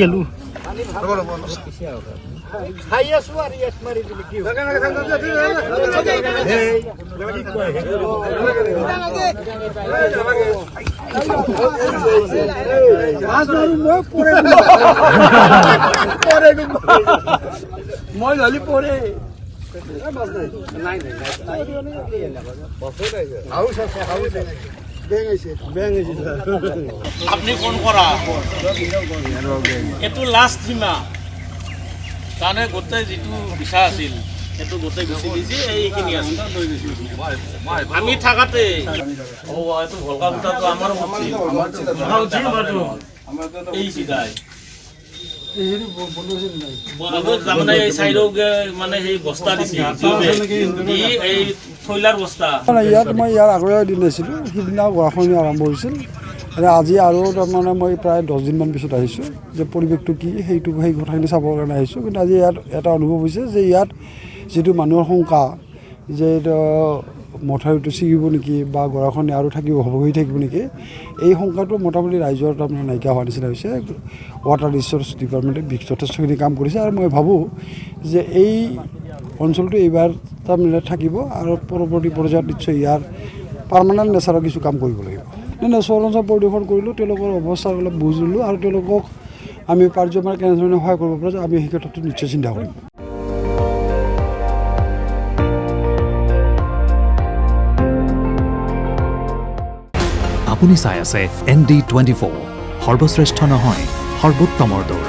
গেলো খাই আছো আৰু ইয়াত মাৰি দিলে কি মই গালি পৰে আপনি ফোন করা এটো লাস্ট সীমা তানে গোটেই যেটো বিষা আছিল এটো গোটেই গুছি দিছি এইখিনি আছে আমি থাকাতে ও এটো ভলকা গুটা তো আমার এই সিধাই মানে এই সাইডক মানে সেই বস্তা দিছি এই থৈলাৰ বস্তা ইয়াত মই ইয়াৰ আগৰ দিন আছিলো সিদিনা গৰাখনি আৰম্ভ হৈছিল আজি আৰু তাৰমানে মই প্ৰায় 10 দিনমান পিছত আহিছোঁ যে পৰিৱেশটো কি সেই কথাখিনি চাবৰ কাৰণে আহিছোঁ কিন্তু আজি ইয়াত এটা অনুভৱ হৈছে যে ইয়াত যিটো মানুহৰ শংকা যে মথাউৰিটো ছিগিব নেকি বা গৰাখনি আৰু হৈ থাকিব নেকি এই শংকাটো মোটামুটি ৰাইজৰ তাৰমানে নাইকিয়া হোৱাৰ নিচিনা হৈছে ৱাটাৰ ৰিচোৰ্চ ডিপাৰ্টমেণ্টে যথেষ্টখিনি কাম কৰিছে আৰু মই ভাবোঁ যে এই অঞ্চলটো এইবাৰ তাৰমানে থাকিব আৰু পৰৱৰ্তী পৰ্যায়ত নিশ্চয় ইয়াৰ পাৰ্মানেণ্ট নেচাৰৰ কিছু কাম কৰিব লাগিব নেচাৰ অঞ্চল পৰিদৰ্শন কৰিলোঁ তেওঁলোকৰ অৱস্থা অলপ বুজিলোঁ আৰু তেওঁলোকক আমি পাৰ্যমানে কেনেধৰণে সহায় কৰিব পৰা যায় আমি সেই ক্ষেত্ৰতো নিশ্চয় চিন্তা কৰিম আপুনি চাই আছে ND24 সৰ্বশ্ৰেষ্ঠ নহয় সৰ্বোত্তমৰ দৌৰ